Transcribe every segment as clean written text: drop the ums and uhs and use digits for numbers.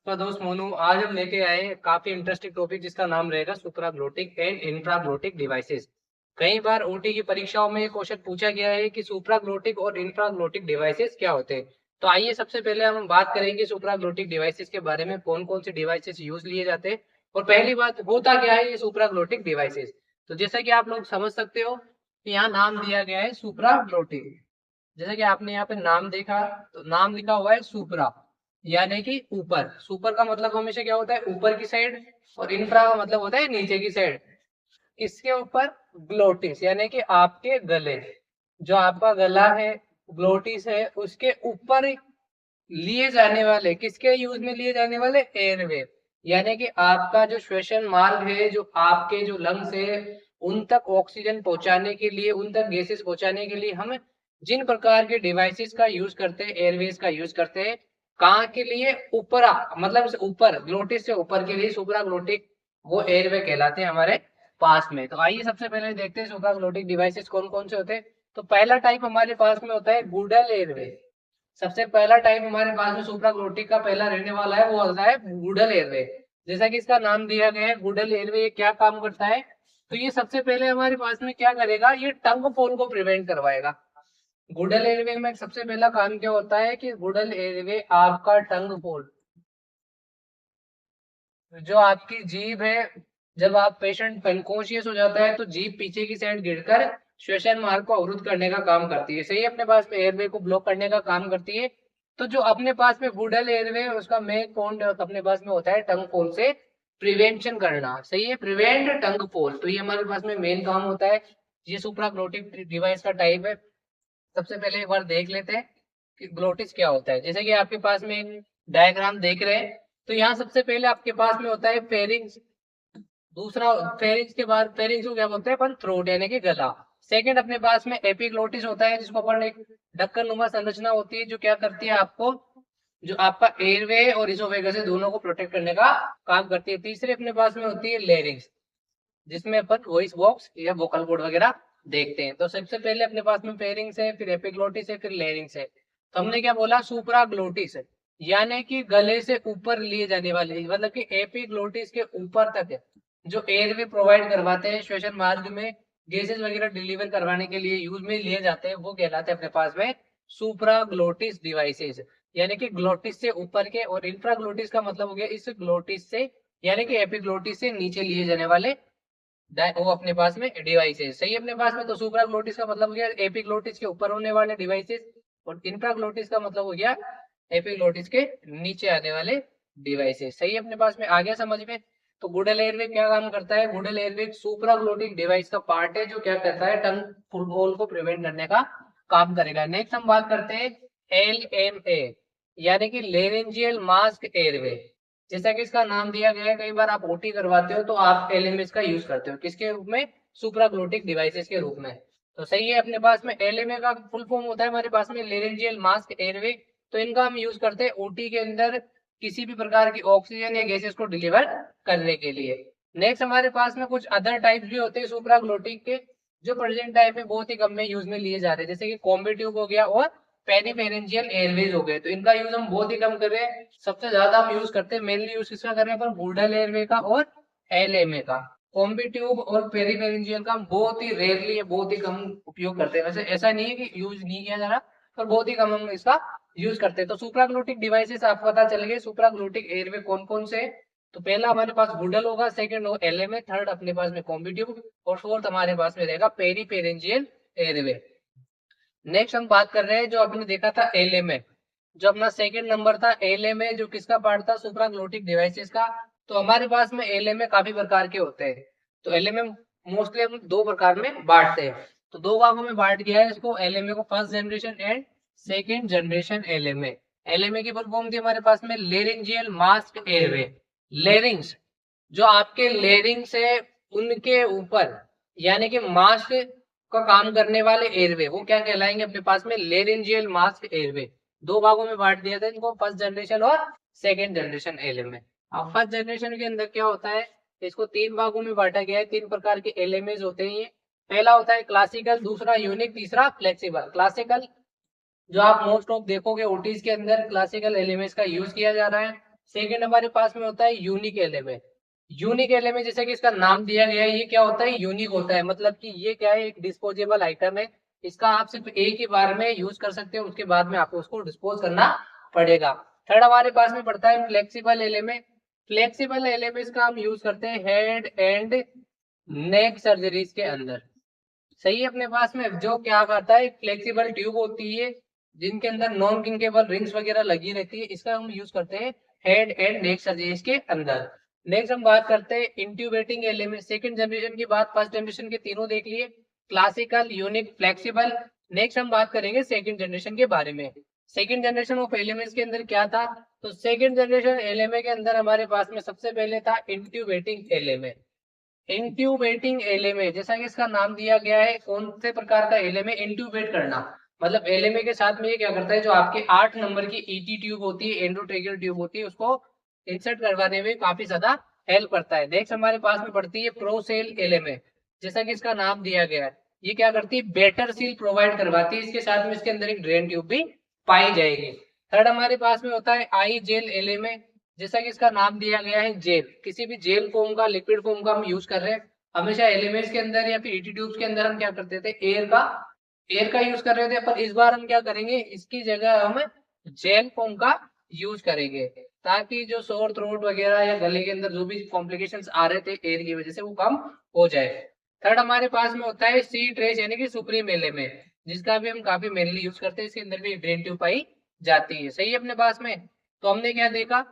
तो दोस्त मोनू, आज हम लेके आए हैं काफी इंटरेस्टिंग टॉपिक जिसका नाम रहेगा सुप्राग्लोटिक एंड इंफ्राग्लोटिक डिवाइसेस। कई बार ओटी की परीक्षाओं में ये क्वेश्चन पूछा गया है कि सुप्राग्लोटिक और इंफ्राग्लोटिक डिवाइसेस क्या होते हैं। तो आइए सबसे पहले हम बात करेंगे सुप्राग्लोटिक डिवाइसेस के बारे में, कौन कौन से डिवाइसेस यूज लिए जाते हैं और पहली बात होता क्या है ये सुप्राग्लोटिक डिवाइसेस। तो जैसा कि आप लोग समझ सकते हो कि यहाँ नाम दिया गया है सुप्राग्लोटिक। जैसा कि आपने यहाँ पे नाम देखा, तो नाम लिखा हुआ है सुपरा, यानी कि ऊपर। सुपर का मतलब हमेशा क्या होता है, ऊपर की साइड, और इंफ्रा का मतलब होता है नीचे की साइड। इसके ऊपर ग्लोटिस यानी कि आपके गले, जो आपका गला है, ग्लोटिस है, उसके ऊपर लिए जाने वाले, किसके यूज में लिए जाने वाले, एयरवे, यानी कि आपका जो श्वसन मार्ग है, जो आपके जो लंग्स है, उन तक ऑक्सीजन पहुंचाने के लिए, उन तक गैसेस पहुंचाने के लिए हम जिन प्रकार के डिवाइसेस का यूज करते हैं, एयरवेज का यूज करते हैं, कहाँ के लिए, ऊपरा, मतलब ऊपर, ग्लोटिस से ऊपर के लिए सुपरा ग्लोटिक वो एयरवे कहलाते हैं हमारे पास में। तो आइए सबसे पहले देखते हैं सुपरा ग्लोटिक डिवाइसेस कौन कौन से होते हैं। तो पहला टाइप हमारे पास में होता है गूडल एयरवे। सबसे पहला टाइप हमारे पास में सुप्राग्लोटिक का पहला रहने वाला है, वो होता है गूडल एयरवे। जैसा कि इसका नाम दिया गया है गूडल एयरवे, ये क्या काम करता है, तो ये सबसे पहले हमारे पास में क्या करेगा, ये टंग फोल को प्रिवेंट करवाएगा। गूडल एयरवे में सबसे पहला काम क्या होता है कि गूडल एयरवे आपका टंग फोल, जो आपकी जीभ है, जब आप पेशेंट अनकॉन्शियस हो जाता है तो जीभ पीछे की साइड गिरकर श्वसन मार्ग को अवरुद्ध करने का काम करती है। सही है, अपने पास में एयरवे को ब्लॉक करने का काम करती है। तो जो अपने पास में गूडल एयरवे है, उसका मेन पॉइंट अपने पास में होता है टंग फोल से प्रिवेंशन करना। सही है, प्रिवेंट टंग फोल, तो ये हमारे पास में मेन काम होता है। ये सुप्राग्लोटिक डिवाइस का टाइप है। सबसे पहले एक बार देख लेते हैं कि ग्लोटिस क्या होता है। जैसे कि आपके पास में एक डायग्राम देख रहे हैं, तो यहाँ सबसे पहले आपके पास में होता है फेरिंग्स। दूसरा, फेरिंग्स के बाद, फेरिंग्स को क्या बोलते हैं अपन, थ्रोट यानी कि गला। सेकंड अपने पास में एपिग्लोटिस होता है, जिसको अपन एक ढक्कन नुमा संरचना होती है, जो क्या करती है आपको, जो आपका एयरवे और इसोफेगस है दोनों को प्रोटेक्ट करने का काम करती है। तीसरे अपने पास में होती है लेरिंग्स, जिसमें अपन वॉइस बॉक्स या वोकल बोर्ड वगैरह देखते हैं। तो सबसे पहले अपने पास में फेरिंग्स है, फिर एपिग्लोटिस है, फिर लेरिंग्स है। तो हमने क्या बोला, सुप्राग्लोटिस है, यानी कि गले से ऊपर लिए जाने वाले, मतलब कि एपिग्लोटिस के ऊपर तक जो एयरवे प्रोवाइड करवाते हैं, श्वसन मार्ग में गैसेस वगैरह डिलीवर करवाने के लिए यूज में लिए जाते हैं, वो कहलाते हैं अपने पास में सुप्राग्लोटिस डिवाइसेस, यानी कि ग्लोटिस से ऊपर के। और इंफ्राग्लोटिस का मतलब हो गया इस ग्लोटिस से, यानी कि एपिग्लोटिस से नीचे लिए जाने वाले वो अपने पास में डिवाइसेस। सही है, अपने पास में। तो सुप्राग्लोटिस का मतलब हो गया एपिग्लोटिस के ऊपर होने वाले डिवाइसेस, और इंफ्राग्लोटिस का मतलब हो गया एपिग्लोटिस के नीचे आने वाले डिवाइसेस। सही है, अपने पास में आ गया समझ में। तो गूडल एयरवे क्या काम करता है, गूडल एयरवे सुप्राग्लोटिक डिवाइस का पार्ट है, जो क्या करता है, टंग फुटबॉल को प्रिवेंट करने का काम करेगा। नेक्स्ट हम बात करते हैं LMA, यानी कि लेरेंजियल मास्क एयरवे। जैसा कि इसका नाम दिया गया है, कई बार आप ओटी करवाते हो तो आप एलएमएस का यूज करते हो, किसके रूप में, सुप्राग्लोटिक डिवाइसेस के रूप में। तो सही है, अपने पास में एलएमए का फुल फॉर्म होता है हमारे पास में लेरेंजियल मास्क एयरवे। तो इनका हम यूज करते हैं ओटी के अंदर किसी भी प्रकार की ऑक्सीजन या गैसेस को डिलीवर करने के लिए। नेक्स्ट हमारे पास में कुछ अदर टाइप्स भी होते हैं सुप्राग्लोटिक के, जो प्रेजेंट टाइम में बहुत ही कम में यूज में लिए जा रहे हैं, जैसे कि कॉम्बी ट्यूब हो गया और पेरीफेरेंजियल एयरवेज हो गए। तो इनका यूज हम बहुत ही कम कर रहे हैं। सबसे ज्यादा हम यूज करते हैं, मेनली यूज किसका कर रहे हैं अपन, गूडल एयरवे का और एलएमए का। कॉम्बी ट्यूब और पेरीफेरेंजियल का हम बहुत ही रेयरली, बहुत ही कम उपयोग करते हैं। वैसे ऐसा नहीं है कि यूज नहीं किया जा रहा, पर बहुत ही कम हम इसका यूज करते हैं। तो सुप्राग्लोटिक डिवाइसेस आपको पता चल गए, सुप्राग्लोटिक एयरवे कौन कौन से हैं। तो पहला हमारे पास गूडल होगा, सेकंड हो एलएमए, थर्ड अपने पास में कॉम्बी ट्यूब, और फोर्थ हमारे पास में रहेगा पेरीफेरेंजियल एयरवे। नेक्स्ट हम बात कर रहे हैं, जो आपने देखा था एलएमए, जो अपना सेकंड नंबर था एलएमए, जो किसका पार्ट था, सुप्राग्लोटिक डिवाइसेस का। तो हमारे पास में एलएमए काफी प्रकार के होते हैं। तो एलएमए मोस्टली हम दो प्रकार में बांटते हैं। तो दो भागों में बांट दिया है इसको, एलएमए को, first generation and second generation LMA. LMA की फुल फॉर्म थी हमारे पास में लेरिंजियल मास्क एयरवे। लेरिंग्स, जो आपके लेरिंग्स है उनके ऊपर, यानी कि मास्क का काम करने वाले एयरवे, वो क्या कहलाएंगे अपने पास में, लेरेंजियल मास्क एयरवे। दो भागों में बांट दिया था इनको, फर्स्ट जनरेशन और सेकंड जनरेशन एलएमए। अब फर्स्ट जनरेशन के अंदर क्या होता है, इसको तीन भागों में बांटा गया है, तीन प्रकार के एलएमएस होते हैं ये। पहला होता है क्लासिकल, दूसरा यूनिक, तीसरा फ्लेक्सिबल। क्लासिकल, जो आप मोस्ट ऑफ देखोगे ओटीज के अंदर क्लासिकल एलएमएस का यूज किया जा रहा है। सेकंड हमारे पास में होता है यूनिक एलेमे। यूनिक एलेमे जैसे कि इसका नाम दिया गया है, ये क्या होता है, यूनिक होता है, मतलब कि ये क्या है, एक डिस्पोजेबल आइटम है। इसका आप सिर्फ एक ही बार में यूज कर सकते हो, उसके बाद में आपको उसको डिस्पोज करना पड़ेगा। थर्ड हमारे पास में पड़ता है फ्लेक्सिबल एलेमे। फ्लेक्सिबल एलेमेंट्स का हम यूज करते हैं हेड एंड नेक सर्जरीज के अंदर। सही है, अपने पास में जो क्या करता है, फ्लेक्सिबल ट्यूब होती है जिनके अंदर नॉन किंकेबल रिंग्स वगैरह लगी रहती है, इसका हम यूज करते हैं हेड एंड नेक सर्जरीज के अंदर। नेक्स्ट हम बात करते हैं इंट्यूबेटिंग एलिमेंट। सेकंड जनरेशन की बात, फर्स्ट जनरेशन के तीनों देख लिए, क्लासिकल, यूनिक, फ्लेक्सिबल। नेक्स्ट हम बात करेंगे सेकंड जनरेशन के बारे में। सेकंड जनरेशन ऑफ एलिमेंट्स के अंदर क्या था, तो सेकंड जनरेशन एलिमेंट के अंदर हमारे पास में सबसे पहले था इंट्यूबेटिंग एलिमेंट। इंट्यूबेटिंग एलेमे, जैसा कि इसका नाम दिया गया है, कौन से प्रकार का एलेमे, इंट्यूबेट करना, मतलब एलेमे के साथ में ये क्या करता है, जो आपके 8 नंबर की ईटी ट्यूब होती है, एंडोट्रेकियल ट्यूब होती है, उसको इंसर्ट करवाने में काफी ज्यादा हेल्प करता है। नेक्स्ट हमारे पास में पड़ती है प्रोसेल एलेमे। जैसा कि इसका नाम दिया गया है, ये क्या करती है, बेटर सील प्रोवाइड करवाती है, इसके साथ में इसके अंदर एक ड्रेन ट्यूब भी पाई जाएगी। थर्ड हमारे पास में होता है आई जेल एलेमे। जैसा कि इसका नाम दिया गया है जेल, किसी भी जेल फॉर्म का, लिक्विड फॉर्म का हम यूज कर रहे हैं। हमेशा एलिमेंट्स के अंदर या फिर ईटी ट्यूब्स के अंदर हम क्या करते थे, एयर का यूज कर रहे थे, पर इस बार हम क्या करेंगे, इसकी जगह हम जेल फॉर्म का यूज करेंगे, ताकि जो सोर थ्रोट वगैरह या गले के अंदर जो भी कॉम्प्लिकेशंस आ रहे थे एयर की वजह से, वो कम हो जाए। थर्ड हमारे पास में होता है सी ट्रेस यानी कि सुप्रीम एलिमेंट, जिसका भी हम काफी मेनली यूज करते हैं, इसके अंदर भी ड्रेन ट्यूब पाई जाती है। सही है अपने पास में। तो हमने क्या देखा,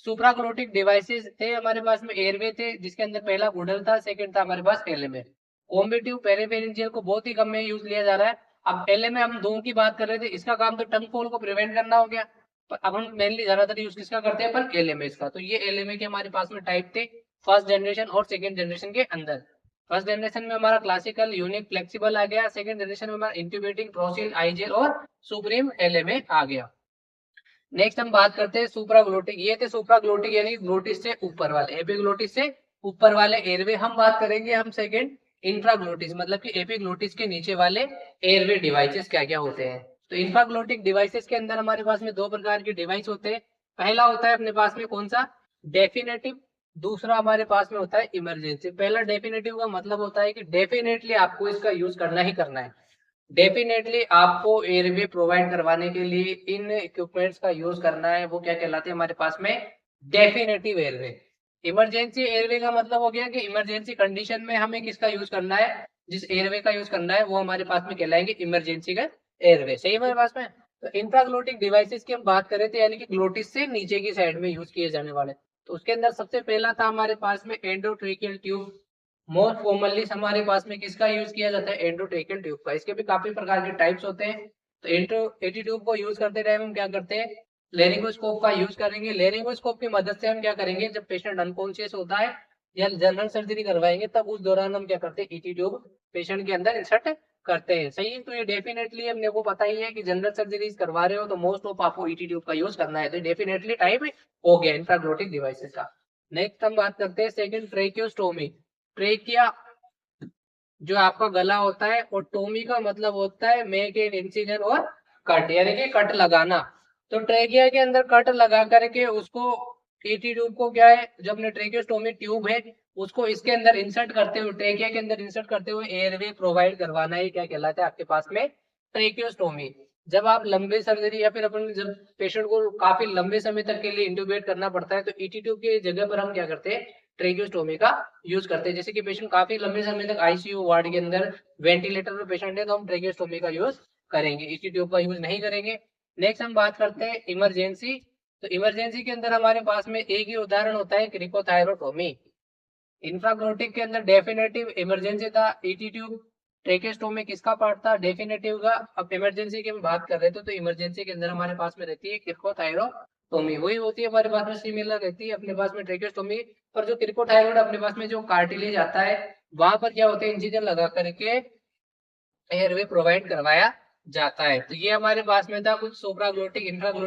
सुप्राग्लोटिक डिवाइसेस थे हमारे पास में, एयरवे थे जिसके अंदर पहला गुडल था, सेकंड था हमारे पास एलएमए। कॉम्बेटिव पेरिफेरेंजियल को बहुत ही कम में यूज लिया जा रहा है। अब एलएमए हम दो की बात कर रहे थे, इसका काम तो टंग फॉल को प्रिवेंट करना हो गया, पर अब हम मेनली ज्यादातर यूज किसका करते हैं, अपन एलएमए का। तो ये एलएमए के हमारे पास में टाइप थे फर्स्ट जनरेशन और सेकंड जनरेशन के अंदर। फर्स्ट जनरेशन में हमारा क्लासिकल, यूनिक, फ्लेक्सिबल आ गया, सेकंड जनरेशन में हमारा इंट्यूबेटिंग, प्रोसिल, आईजेल और सुप्रीम एलएमए आ गया। नेक्स्ट हम बात करते हैं सुप्राग्लोटिक। ये थे सुप्राग्लोटिक यानी ग्लोटिस से ऊपर वाले, एपिग्लोटिस से ऊपर वाले एयरवे। हम बात करेंगे हम सेकंड इंफ्राग्लोटिस, मतलब कि एपिग्लोटिस के नीचे वाले एयरवे डिवाइसेस क्या क्या होते हैं। तो इंफ्राग्लोटिक डिवाइसेस के अंदर हमारे पास में दो प्रकार के डिवाइस होते हैं। पहला होता है अपने पास में कौन सा, डेफिनेटिव। दूसरा हमारे पास में होता है इमरजेंसी। पहला डेफिनेटिव का मतलब होता है कि डेफिनेटली आपको इसका यूज करना ही करना है। डेफिनेटली आपको एयरवे प्रोवाइड करवाने के लिए इन इक्विपमेंट्स का यूज करना है, वो क्या कहलाते हैं हमारे पास में, डेफिनेटिव एयरवे। इमरजेंसी एयरवे का मतलब हो गया कि इमरजेंसी कंडीशन में हमें किसका यूज करना है, जिस एयरवे का यूज करना है वो हमारे पास में कहलाएंगे इमरजेंसी का एयरवे। सही है हमारे पास में। तो इंफ्राग्लोटिक डिवाइसेस की हम बात कर रहे थे, यानी कि ग्लोटिस से नीचे की साइड में यूज किए जाने वाले। तो उसके अंदर सबसे पहला था हमारे पास में एंडोट्रेकियल ट्यूब। मोस्ट कॉमनली हमारे पास में किसका यूज किया जाता है, एंडोट्रेकियल ट्यूब का। इसके भी काफी प्रकार के टाइप्स होते हैं। तो एंटी ट्यूब को यूज करते टाइम हम क्या करते हैं, लेरिंगोस्कोप का यूज करेंगे। लेरिंगोस्कोप की मदद से हम क्या करेंगे, जब पेशेंट अनकॉन्शियस होता है या जनरल सर्जरी करवाएंगे, तब उस दौरान हम क्या करते हैं, ईटी ट्यूब पेशेंट के अंदर इंसर्ट करते हैं। सही है। तो ये डेफिनेटली हमने को पता ही है कि जनरल सर्जरीज करवा रहे हो तो मोस्ट ऑफ आपको ईटी ट्यूब का यूज करना है। तो डेफिनेटली टाइप हो गया इंफ्राग्लोटिक डिवाइसेस का। नेक्स्ट हम बात करते हैं सेकंड, ट्रेकियोस्टोमी। ट्रेकिया जो आपका गला होता है, और टोमी का मतलब होता है मेक एन इंसिजन और कट, यानी कि कट लगाना। तो ट्रेकिया के अंदर कट लगा करके उसको, ईटी ट्यूब को क्या है, जो अपने ट्रेकियोस्टोमी ट्यूब है उसको इसके अंदर इंसर्ट करते हुए, ट्रेकिया के अंदर इंसर्ट करते हुए एयरवे प्रोवाइड करवाना है, क्या कहलाता है आपके पास में, ट्रेकियोस्टोमी। जब आप लंबे सर्जरी या फिर अपन जब पेशेंट को काफी लंबे समय तक के लिए इंट्यूबेट करना पड़ता है, तो ईटी ट्यूब की जगह पर हम क्या करते हैं, ट्रेकियोस्टोमी का यूज करते हैं। जैसे कि पेशेंट काफी लंबे समय तक आईसीयू वार्ड के अंदर वेंटिलेटर में पेशेंट है, तो हम ट्रेकियोस्टोमी का यूज करेंगे, ईटी ट्यूब का यूज नहीं करेंगे। नेक्स्ट हम बात करते हैं इमरजेंसी। तो इमरजेंसी के अंदर हमारे पास में एक ही उदाहरण होता है, क्रिकोथायरोटोमी। इंफ्राग्लोटिक के अंदर डेफिनेटिव, इमरजेंसी था, ईटी ट्यूब। ट्रेकेस्टोमी किसका पार्ट था, डेफिनेटिव का। अब इमरजेंसी की हम बात कर रहे थे, तो इमरजेंसी के अंदर हमारे पास में रहती है क्रिकोथायरोटोमी, वही होती है हमारे पास में, सिमिलर रहती है अपने पास में ट्रेकेस्टोमी। पर जो क्रिकोथायरोड अपने पास में जो कार्टिलेज आता है, वहां पर क्या होता है, इंसिजन लगा करके एयरवे प्रोवाइड करवाया जाता है। तो ये हमारे पास में था कुछ सुप्राग्लोटिक, इंफ्राग्लोटिक